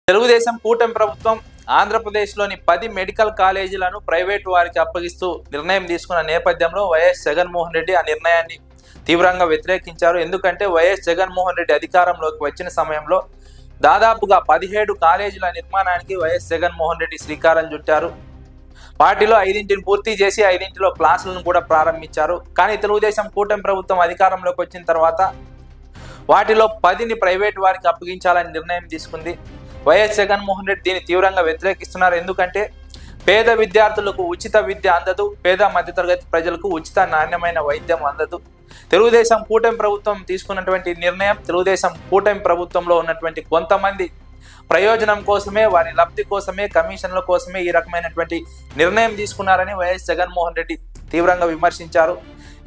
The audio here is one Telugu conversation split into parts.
తెలుగుదేశం కూటమి ప్రభుత్వం ఆంధ్రప్రదేశ్లోని 10 మెడికల్ కాలేజీలను ప్రైవేటు వారికి అప్పగిస్తూ నిర్ణయం తీసుకున్న నేపథ్యంలో వైఎస్ జగన్మోహన్ రెడ్డి ఆ నిర్ణయాన్ని తీవ్రంగా వ్యతిరేకించారు. ఎందుకంటే వైఎస్ జగన్మోహన్ రెడ్డి అధికారంలోకి వచ్చిన సమయంలో దాదాపుగా 17 కాలేజీల నిర్మాణానికి వైఎస్ జగన్మోహన్ రెడ్డి శ్రీకారం చుట్టారు. వాటిలో 5ంటిని పూర్తి చేసి 5ంటిలో క్లాసులను కూడా ప్రారంభించారు. కానీ తెలుగుదేశం కూటమి ప్రభుత్వం అధికారంలోకి వచ్చిన తర్వాత వాటిలో 10ని ప్రైవేటు వారికి అప్పగించాలని నిర్ణయం తీసుకుంది. వైఎస్ జగన్మోహన్ రెడ్డి దీన్ని తీవ్రంగా వ్యతిరేకిస్తున్నారు. ఎందుకంటే పేద విద్యార్థులకు ఉచిత విద్య అందదు, పేద మధ్యతరగతి ప్రజలకు ఉచిత నాణ్యమైన వైద్యం అందదు. తెలుగుదేశం కూటమి ప్రభుత్వం తీసుకున్నటువంటి నిర్ణయం తెలుగుదేశం కూటమి ప్రభుత్వంలో ఉన్నటువంటి కొంతమంది ప్రయోజనం కోసమే, వారి లబ్ధి కోసమే, కమిషన్ల కోసమే ఈ రకమైనటువంటి నిర్ణయం తీసుకున్నారని వైఎస్ జగన్మోహన్ రెడ్డి తీవ్రంగా విమర్శించారు.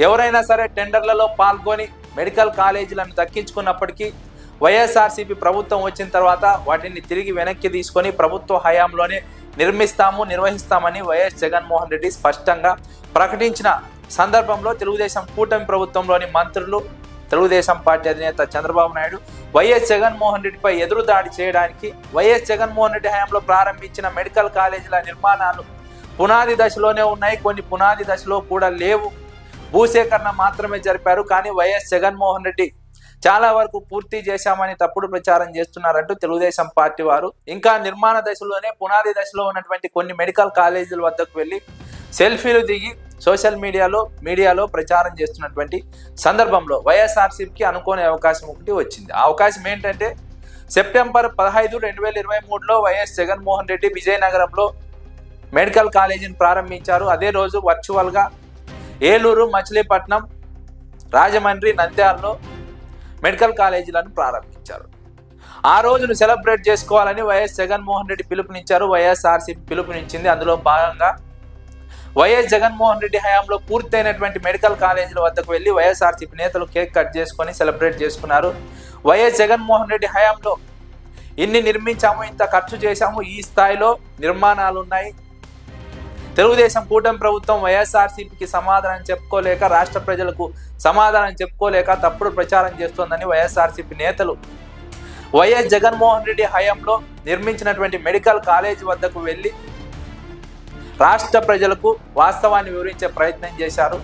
ఎవరైనా సరే టెండర్లలో పాల్గొని మెడికల్ కాలేజీలను దక్కించుకున్నప్పటికీ వైఎస్ఆర్సీపీ ప్రభుత్వం వచ్చిన తర్వాత వాటిని తిరిగి వెనక్కి తీసుకొని ప్రభుత్వ హయాంలోనే నిర్వహిస్తామని వైఎస్ జగన్మోహన్ రెడ్డి స్పష్టంగా ప్రకటించిన సందర్భంలో తెలుగుదేశం కూటమి ప్రభుత్వంలోని మంత్రులు, తెలుగుదేశం పార్టీ అధినేత చంద్రబాబు నాయుడు వైఎస్ జగన్మోహన్ రెడ్డిపై ఎదురుదాడి చేయడానికి వైఎస్ జగన్మోహన్ రెడ్డి హయాంలో ప్రారంభించిన మెడికల్ కాలేజీల నిర్మాణాలు పునాది దశలోనే ఉన్నాయి, కొన్ని పునాది దశలో కూడా లేవు, భూసేకరణ మాత్రమే జరిపారు. కానీ వైఎస్ జగన్మోహన్ రెడ్డి చాలా వరకు పూర్తి చేశామని తప్పుడు ప్రచారం చేస్తున్నారంటూ తెలుగుదేశం పార్టీ వారు ఇంకా నిర్మాణ దశలోనే పునాది దశలో ఉన్నటువంటి కొన్ని మెడికల్ కాలేజీల వద్దకు వెళ్ళి సెల్ఫీలు దిగి సోషల్ మీడియాలో ప్రచారం చేస్తున్నటువంటి సందర్భంలో వైఎస్ఆర్సీపీకి అనుకోని అవకాశం ఒకటి వచ్చింది. ఆ అవకాశం ఏంటంటే సెప్టెంబర్ 15, 2023లో వైఎస్ జగన్మోహన్ రెడ్డి విజయనగరంలో మెడికల్ కాలేజీని ప్రారంభించారు. అదే రోజు వర్చువల్గా ఏలూరు, మచిలీపట్నం, రాజమండ్రి, నంద్యాలలో మెడికల్ కాలేజీలను ప్రారంభించారు. ఆ రోజును సెలబ్రేట్ చేసుకోవాలని వైఎస్ జగన్మోహన్ రెడ్డి పిలుపునిచ్చారు, వైఎస్ఆర్సీపీ పిలుపునిచ్చింది. అందులో భాగంగా వైఎస్ జగన్మోహన్ రెడ్డి హయాంలో పూర్తయినటువంటి మెడికల్ కాలేజీల వద్దకు వెళ్ళి వైఎస్ఆర్సీపీ నేతలు కేక్ కట్ చేసుకొని సెలబ్రేట్ చేసుకున్నారు. వైఎస్ జగన్మోహన్ రెడ్డి హయాంలో ఇన్ని నిర్మించాము, ఇంత ఖర్చు చేశాము, ఈ స్థాయిలో నిర్మాణాలు ఉన్నాయి. తెలుగుదేశం కూటమి ప్రభుత్వం వైఎస్ఆర్సీపీకి సమాధానం చెప్పుకోలేక, రాష్ట్ర ప్రజలకు సమాధానం చెప్పుకోలేక తప్పుడు ప్రచారం చేస్తోందని వైఎస్ఆర్సీపీ నేతలు వైఎస్ జగన్మోహన్ రెడ్డి హయాంలో నిర్మించినటువంటి మెడికల్ కాలేజీ వద్దకు వెళ్ళి రాష్ట్ర ప్రజలకు వాస్తవాన్ని వివరించే ప్రయత్నం చేశారు.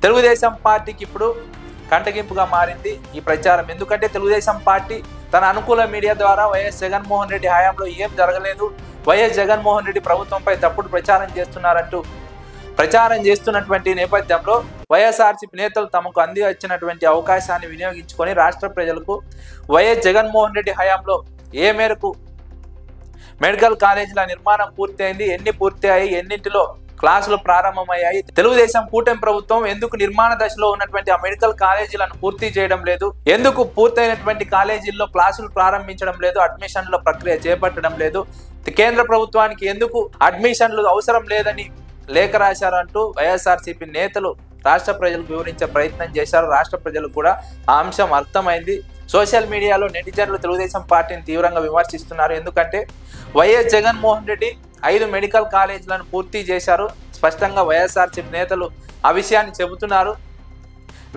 తెలుగుదేశం పార్టీకి ఇప్పుడు కంటగింపుగా మారింది ఈ ప్రచారం. ఎందుకంటే తెలుగుదేశం పార్టీ తన అనుకూల మీడియా ద్వారా వైఎస్ జగన్మోహన్ రెడ్డి హయాంలో ఏం జరగలేదు, వైఎస్ జగన్మోహన్ రెడ్డి ప్రభుత్వంపై తప్పుడు ప్రచారం చేస్తున్నారంటూ ప్రచారం చేస్తున్నటువంటి నేపథ్యంలో వైఎస్ఆర్సీపీ నేతలు తమకు అంది వచ్చినటువంటి అవకాశాన్ని వినియోగించుకొని రాష్ట్ర ప్రజలకు వైఎస్ జగన్మోహన్ రెడ్డి హయాంలో ఏ మేరకు మెడికల్ కాలేజీల నిర్మాణం పూర్తయింది, ఎన్ని పూర్తయ్యాయి, ఎన్నింటిలో క్లాసులు ప్రారంభమయ్యాయి, తెలుగుదేశం కూటమి ప్రభుత్వం ఎందుకు నిర్మాణ దశలో ఉన్నటువంటి ఆ మెడికల్ కాలేజీలను పూర్తి చేయడం లేదు, ఎందుకు పూర్తయినటువంటి కాలేజీల్లో క్లాసులు ప్రారంభించడం లేదు, అడ్మిషన్ల ప్రక్రియ చేపట్టడం లేదు, కేంద్ర ప్రభుత్వానికి ఎందుకు అడ్మిషన్లు అవసరం లేదని లేఖ రాశారు అంటూ వైఎస్ఆర్సీపీ నేతలు రాష్ట్ర ప్రజలకు వివరించే ప్రయత్నం చేశారు. రాష్ట్ర ప్రజలకు కూడా ఆ అంశం అర్థమైంది. సోషల్ మీడియాలో నెటిజన్లు తెలుగుదేశం పార్టీని తీవ్రంగా విమర్శిస్తున్నారు. ఎందుకంటే వైఎస్ జగన్మోహన్ రెడ్డి 5 మెడికల్ కాలేజీలను పూర్తి చేశారు. స్పష్టంగా వైఎస్ఆర్సీపీ నేతలు ఆ విషయాన్ని చెబుతున్నారు.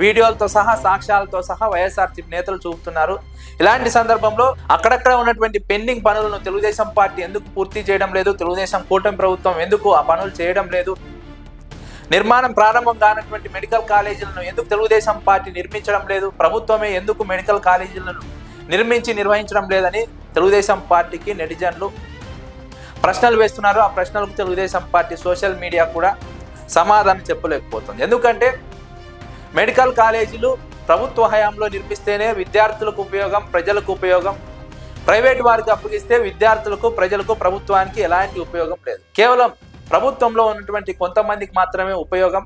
వీడియోలతో సహా, సాక్ష్యాలతో సహా వైఎస్ఆర్సీపీ నేతలు చూపుతున్నారు. ఇలాంటి సందర్భంలో అక్కడక్కడ ఉన్నటువంటి పెండింగ్ పనులను తెలుగుదేశం పార్టీ ఎందుకు పూర్తి చేయడం లేదు, తెలుగుదేశం కూటమి ప్రభుత్వం ఎందుకు ఆ పనులు చేయడం లేదు, నిర్మాణం ప్రారంభం కానటువంటి మెడికల్ కాలేజీలను ఎందుకు తెలుగుదేశం పార్టీ నిర్మించడం లేదు, ప్రభుత్వమే ఎందుకు మెడికల్ కాలేజీలను నిర్వహించడం లేదని తెలుగుదేశం పార్టీకి నెటిజన్లు ప్రశ్నలు వేస్తున్నారు. ఆ ప్రశ్నలకు తెలుగుదేశం పార్టీ సోషల్ మీడియా కూడా సమాధానం చెప్పలేకపోతుంది. ఎందుకంటే మెడికల్ కాలేజీలు ప్రభుత్వ హయాంలో నిర్మిస్తేనే విద్యార్థులకు ఉపయోగం, ప్రజలకు ఉపయోగం. ప్రైవేట్ వారికి అప్పగిస్తే విద్యార్థులకు, ప్రజలకు, ప్రభుత్వానికి ఎలాంటి ఉపయోగం లేదు. కేవలం ప్రభుత్వంలో ఉన్నటువంటి కొంతమందికి మాత్రమే ఉపయోగం.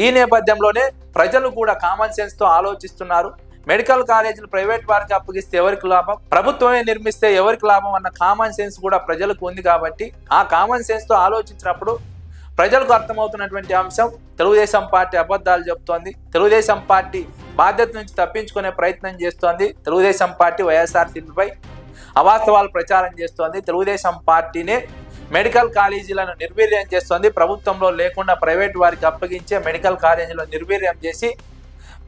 ఈ నేపథ్యంలోనే ప్రజలు కూడా కామన్ సెన్స్తో ఆలోచిస్తున్నారు. మెడికల్ కాలేజీలు ప్రైవేట్ వారికి అప్పగిస్తే ఎవరికి లాభం, ప్రభుత్వమే నిర్మిస్తే ఎవరికి లాభం అన్న కామన్ సెన్స్ కూడా ప్రజలకు ఉంది. కాబట్టి ఆ కామన్ సెన్స్తో ఆలోచించినప్పుడు ప్రజలకు అర్థమవుతున్నటువంటి అంశం తెలుగుదేశం పార్టీ అబద్ధాలు చెబుతోంది, తెలుగుదేశం పార్టీ బాధ్యత నుంచి తప్పించుకునే ప్రయత్నం చేస్తోంది, తెలుగుదేశం పార్టీ వైఎస్ఆర్సీపీపై అవాస్తవాలు ప్రచారం చేస్తోంది, తెలుగుదేశం పార్టీనే మెడికల్ కాలేజీలను నిర్వీర్యం చేస్తోంది, ప్రభుత్వంలో లేకుండా ప్రైవేట్ వారికి అప్పగించే మెడికల్ కాలేజీలను నిర్వీర్యం చేసి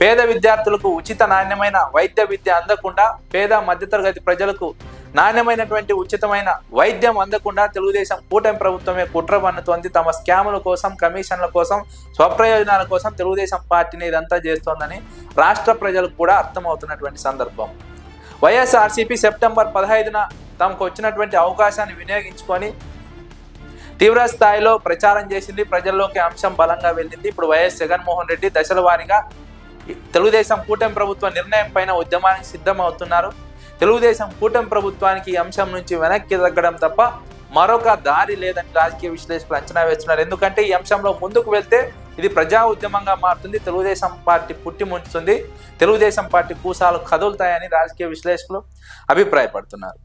పేద విద్యార్థులకు ఉచిత నాణ్యమైన వైద్య విద్య అందకుండా పేద మధ్యతరగతి ప్రజలకు నాణ్యమైనటువంటి ఉచితమైన వైద్యం అందకుండా తెలుగుదేశం కూటమి ప్రభుత్వమే కుట్ర పన్నుతోంది. తమ స్కాముల కోసం, కమిషన్ల కోసం, స్వప్రయోజనాల కోసం తెలుగుదేశం పార్టీని ఇదంతా చేస్తోందని రాష్ట్ర ప్రజలకు కూడా అర్థమవుతున్నటువంటి సందర్భం. వైఎస్ఆర్సీపీ సెప్టెంబర్ 15న తమకు వచ్చినటువంటి అవకాశాన్ని వినియోగించుకొని తీవ్ర స్థాయిలో ప్రచారం చేసింది. ప్రజల్లోకి అంశం బలంగా వెళ్ళింది. ఇప్పుడు వైఎస్ జగన్మోహన్ రెడ్డి దశల వారీగా తెలుగుదేశం కూటమి ప్రభుత్వ నిర్ణయం పైన ఉద్యమానికి సిద్ధమవుతున్నారు. తెలుగుదేశం కూటమి ప్రభుత్వానికి ఈ అంశం నుంచి వెనక్కి తగ్గడం తప్ప మరొక దారి లేదని రాజకీయ విశ్లేషకులు అంచనా వేస్తున్నారు. ఎందుకంటే ఈ అంశంలో ముందుకు వెళ్తే ఇది ప్రజా ఉద్యమంగా మారుతుంది. తెలుగుదేశం పార్టీ పుట్టి ముంచుతుంది. తెలుగుదేశం పార్టీ కూసాలు కదులుతాయని రాజకీయ విశ్లేషకులు అభిప్రాయపడుతున్నారు.